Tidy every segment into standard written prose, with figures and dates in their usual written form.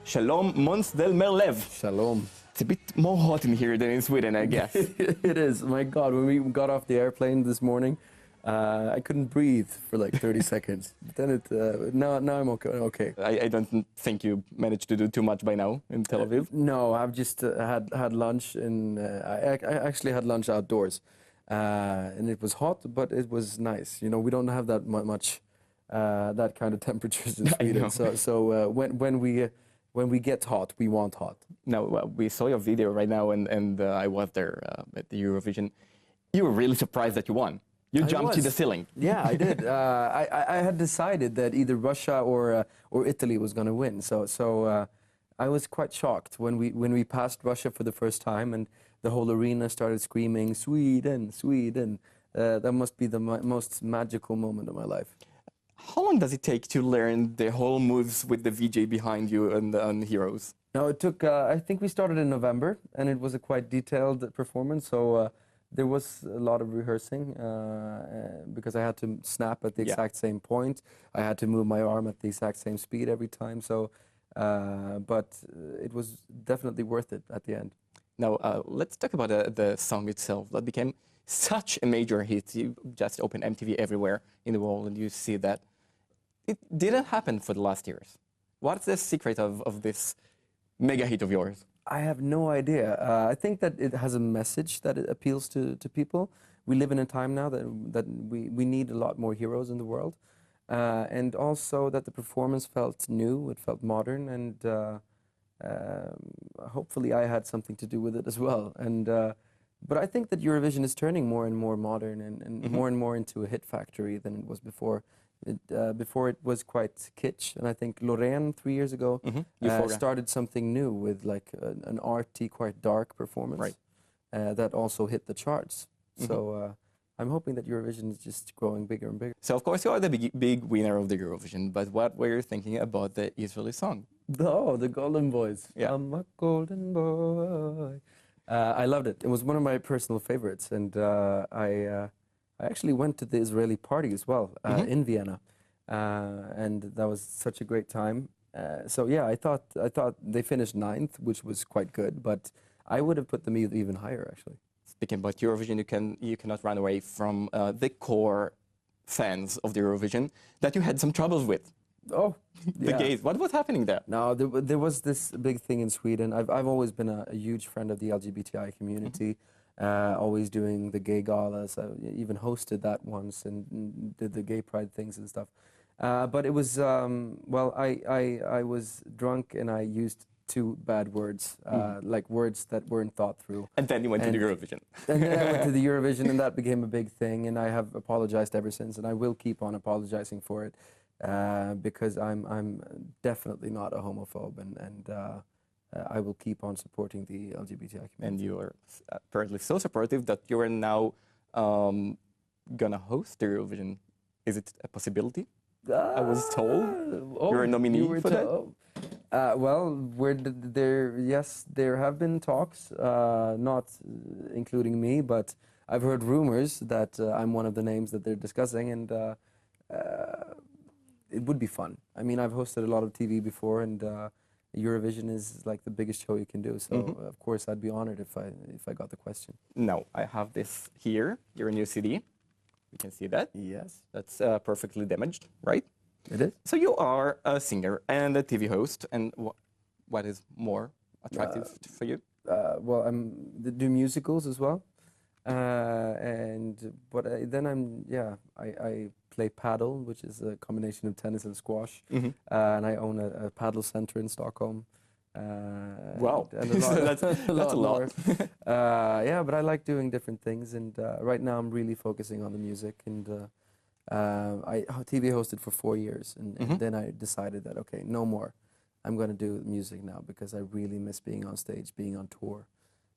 Shalom, Måns Zelmerlöw. Shalom. It's a bit more hot in here than in Sweden, I guess. It is. My God, when we got off the airplane this morning, I couldn't breathe for like 30 seconds. Then now I'm okay. I don't think you managed to do too much by now in Tel Aviv. No, I've just had lunch I actually had lunch outdoors, and it was hot, but it was nice. You know, we don't have that much that kind of temperatures in Sweden. So when we get hot, we want hot. Now, we saw your video right now, and I was there at the Eurovision. You were really surprised that you won. You jumped to the ceiling. Yeah, I did. I had decided that either Russia or Italy was going to win. So I was quite shocked when we passed Russia for the first time, and the whole arena started screaming, "Sweden, Sweden." That must be the most magical moment of my life. How long does it take to learn the whole moves with the VJ behind you and Heroes? No, it took, I think we started in November, and it was a quite detailed performance, so there was a lot of rehearsing, because I had to snap at the exact same point. I had to move my arm at the exact same speed every time, so, but it was definitely worth it at the end. Now, let's talk about the song itself. That became such a major hit. You just open MTV everywhere in the world and you see that. It didn't happen for the last years. What's the secret of this mega hit of yours? I have no idea. I think that it has a message that it appeals to people. We live in a time now that we need a lot more heroes in the world. And also that the performance felt new, it felt modern, and hopefully I had something to do with it as well. And but I think that Eurovision is turning more and more modern and more into a hit factory than it was before. Before it was quite kitsch, and I think Lorraine 3 years ago started something new with like an arty, quite dark performance that also hit the charts. So I'm hoping that Eurovision is just growing bigger and bigger. So of course you are the big winner of the Eurovision, but what were you thinking about the Israeli song? Oh, the Golden Boys. Yeah. I'm a golden boy. I loved it. It was one of my personal favorites, and I actually went to the Israeli party as well in Vienna, and that was such a great time. So yeah, I thought they finished 9th, which was quite good, but I would have put them even higher actually. Speaking about Eurovision, you cannot run away from the core fans of the Eurovision that you had some troubles with. Oh, the gays. What was happening there? No, there was this big thing in Sweden. I've always been a huge friend of the LGBTI community. Always doing the gay galas. I even hosted that once and did the gay pride things and stuff. But it was, well, I was drunk and I used 2 bad words, like words that weren't thought through. And then you went to the Eurovision. And then I went to the Eurovision, and that became a big thing, and I have apologized ever since, and I will keep on apologizing for it, because I'm definitely not a homophobe, and I will keep on supporting the LGBTI community. And you are apparently so supportive that you are now gonna host the Eurovision. Is it a possibility? I was told you're a nominee for that. Well, there have been talks, not including me, but I've heard rumors that I'm one of the names that they're discussing, and it would be fun. I mean, I've hosted a lot of TV before, and Eurovision is like the biggest show you can do, so of course I'd be honored if I got the question. Now, I have this here, your new CD. You can see that. Yes. That's perfectly damaged, right? It is. So you are a singer and a TV host, and what is more attractive for you? Well, I do musicals as well, then I play paddle, which is a combination of tennis and squash, and I own a paddle center in Stockholm. Wow, and that's a lot. Yeah, but I like doing different things, and right now I'm really focusing on the music, and I TV hosted for 4 years, and then I decided that, okay, no more. I'm going to do music now because I really miss being on stage, being on tour.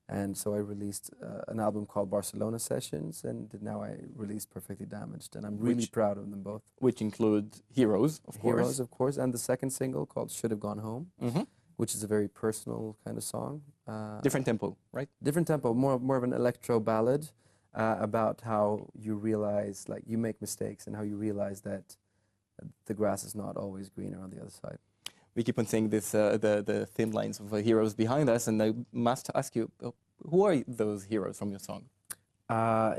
And so I released an album called Barcelona Sessions, and now I released Perfectly Damaged, and I'm really proud of them both. Which include Heroes, of course. Heroes, of course, and the second single called Should Have Gone Home, which is a very personal kind of song. Different tempo, right? Different tempo, more of an electro ballad about how you realize, like, you make mistakes and how you realize that the grass is not always greener on the other side. we keep on seeing this the thin lines of heroes behind us, and I must ask you, who are those heroes from your song?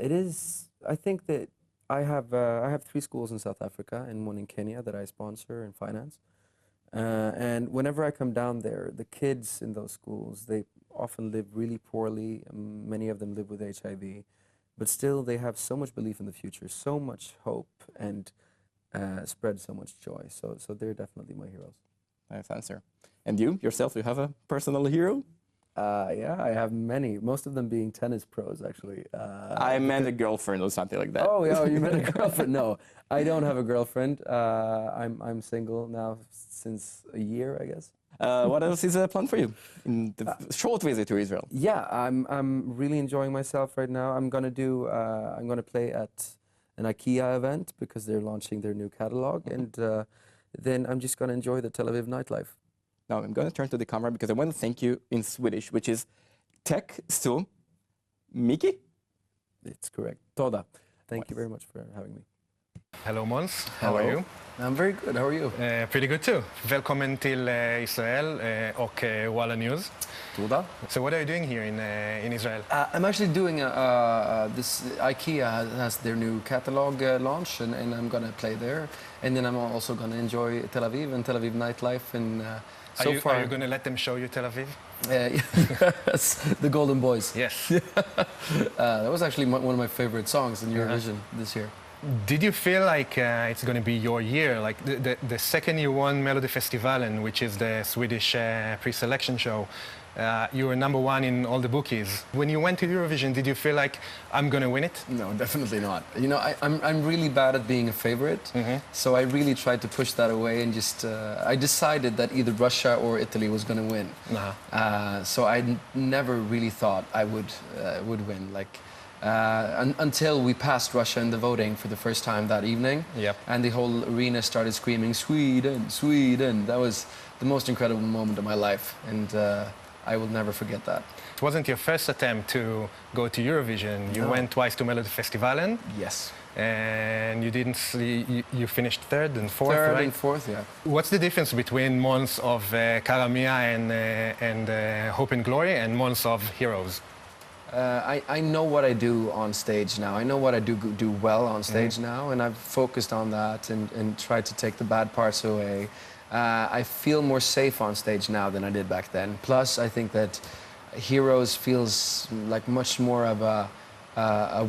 It is. I think that I have 3 schools in South Africa and 1 in Kenya that I sponsor and finance. And whenever I come down there, the kids in those schools, they often live really poorly. Many of them live with HIV, but still they have so much belief in the future, so much hope, and spread so much joy. So they're definitely my heroes. Nice answer. And you yourself, you have a personal hero? Yeah, I have many. Most of them being tennis pros, actually. I meant a girlfriend or something like that. Oh, yeah, you meant a girlfriend? No, I don't have a girlfriend. I'm single now since a year, I guess. What else is planned for you in the short visit to Israel? Yeah, I'm really enjoying myself right now. I'm gonna play at an IKEA event because they're launching their new catalog, and then I'm just gonna enjoy the Tel Aviv nightlife. Now I'm going to turn to the camera because I want to thank you in Swedish, which is tack så mycket. It's correct. Toda. Thank you very much for having me. Hello Måns, how Hello. are you? I'm very good. How are you? Pretty good too. Välkommen till Israel och Walla News. Toda. So what are you doing here in Israel? I'm actually doing this IKEA has their new catalog launch, and I'm gonna play there, and then I'm also gonna enjoy Tel Aviv and Tel Aviv nightlife. And so far, are you going to let them show you Tel Aviv? Yes, the Golden Boys. Yes. That was actually one of my favorite songs in Eurovision this year. Did you feel like it's going to be your year? Like the second you won Melodifestivalen, which is the Swedish pre-selection show, you were #1 in all the bookies. When you went to Eurovision, did you feel like, I'm going to win it? No, definitely not. You know, I'm really bad at being a favorite, so I really tried to push that away and just, I decided that either Russia or Italy was going to win. So I never really thought I would win. Like, until we passed Russia in the voting for the first time that evening, and the whole arena started screaming, "Sweden, Sweden." That was the most incredible moment of my life, and I will never forget that. It wasn't your first attempt to go to Eurovision. You went twice to Melodifestivalen. Yes. And you didn't see, you finished third and fourth, Third right? and fourth, yeah. What's the difference between Måns of Cara Mia and Hope and Glory and Måns of Heroes? I know what I do on stage now. I know what I do well on stage now, and I've focused on that and tried to take the bad parts away. I feel more safe on stage now than I did back then. Plus, I think that Heroes feels like much more of a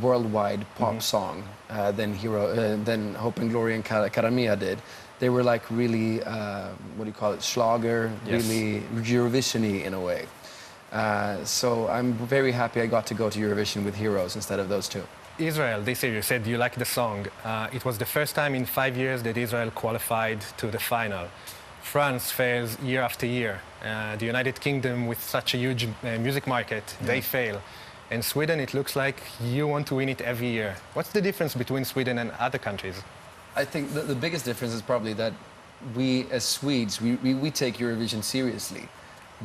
worldwide pop song than Hope and Glory and Cara Mia did. They were like really, what do you call it, Schlager, really Eurovision-y in a way. So I'm very happy I got to go to Eurovision with Heroes instead of those two. Israel, this year you said you liked the song. It was the first time in 5 years that Israel qualified to the final. France fails year after year. The United Kingdom, with such a huge music market, they fail. And Sweden, it looks like you want to win it every year. What's the difference between Sweden and other countries? I think the biggest difference is probably that we as Swedes, we take Eurovision seriously.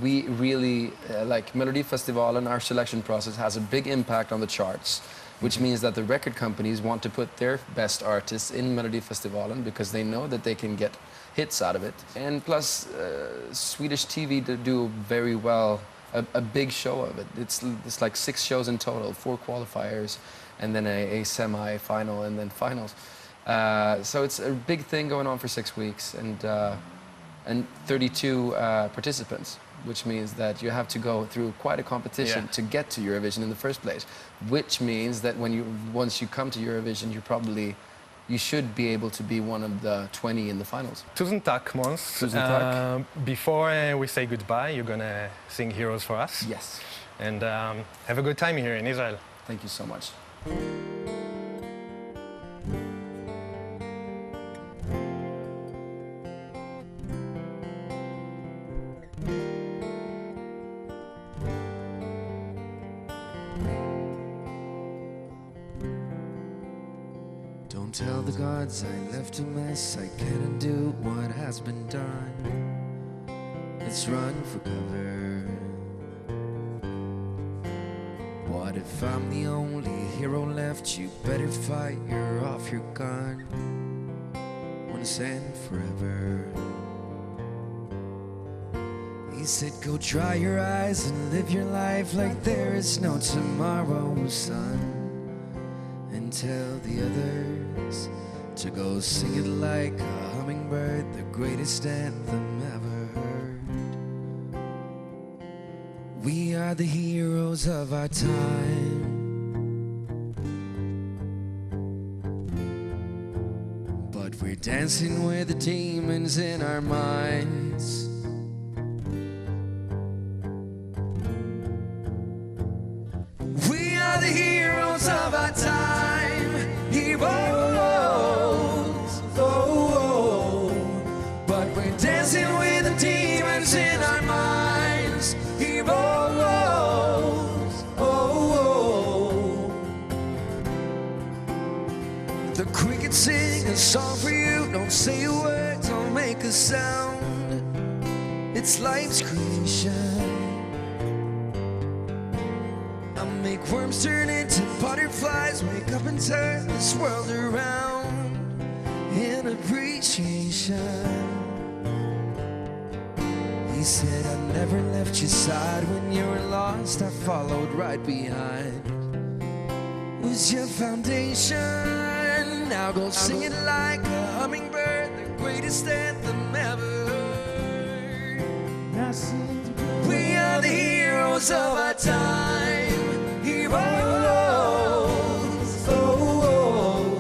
We really, like Melodifestivalen, our selection process has a big impact on the charts, which means that the record companies want to put their best artists in Melodifestivalen because they know that they can get hits out of it. And plus, Swedish TV do very well, a big show of it. It's like 6 shows in total, 4 qualifiers, and then a semi-final, and then finals. So it's a big thing going on for 6 weeks, and 32 participants, which means that you have to go through quite a competition to get to Eurovision in the first place. Which means that once you come to Eurovision, you should be able to be one of the 20 in the finals. Tusen tack, Måns. Tusen tack. Before we say goodbye, you're gonna sing Heroes for us. Yes. And have a good time here in Israel. Thank you so much. Don't tell the gods I left a mess. I can't undo what has been done. Let's run for cover. What if I'm the only hero left? You better fight, you're off your gun once and forever. He said, go dry your eyes and live your life like there is no tomorrow, son. And tell the others to go sing it like a hummingbird, the greatest anthem ever heard. We are the heroes of our time. But we're dancing with the demons in our minds. We are the heroes of our time. Heroes. Oh, but we're dancing with the demons in our minds. Heroes. Oh, the crickets sing a song for you. Don't say a word, don't make a sound. It's life's creation. I make worms turn into butterflies, wake up and turn this world around in appreciation. He said, I never left your side when you were lost. I followed right behind. Was your foundation? Now go sing it like a hummingbird, the greatest anthem ever heard. We are the heroes of our time. Heroes. Oh,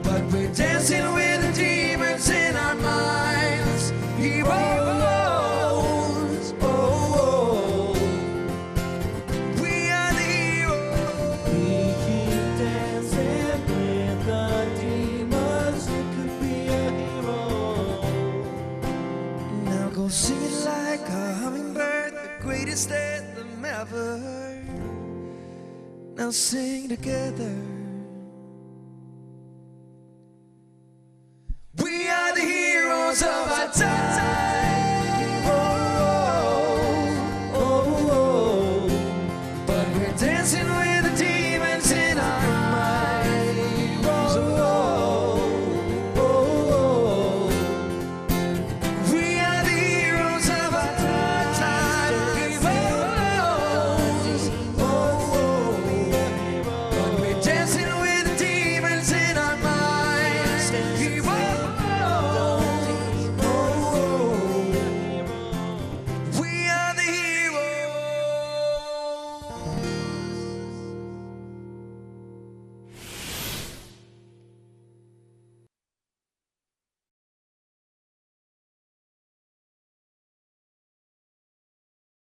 but we're dancing with the demons in our minds. Heroes. Oh, we are the heroes. We keep dancing with the demons. You could be a hero. Now go sing it like a hummingbird, the greatest anthem ever heard. Now sing together.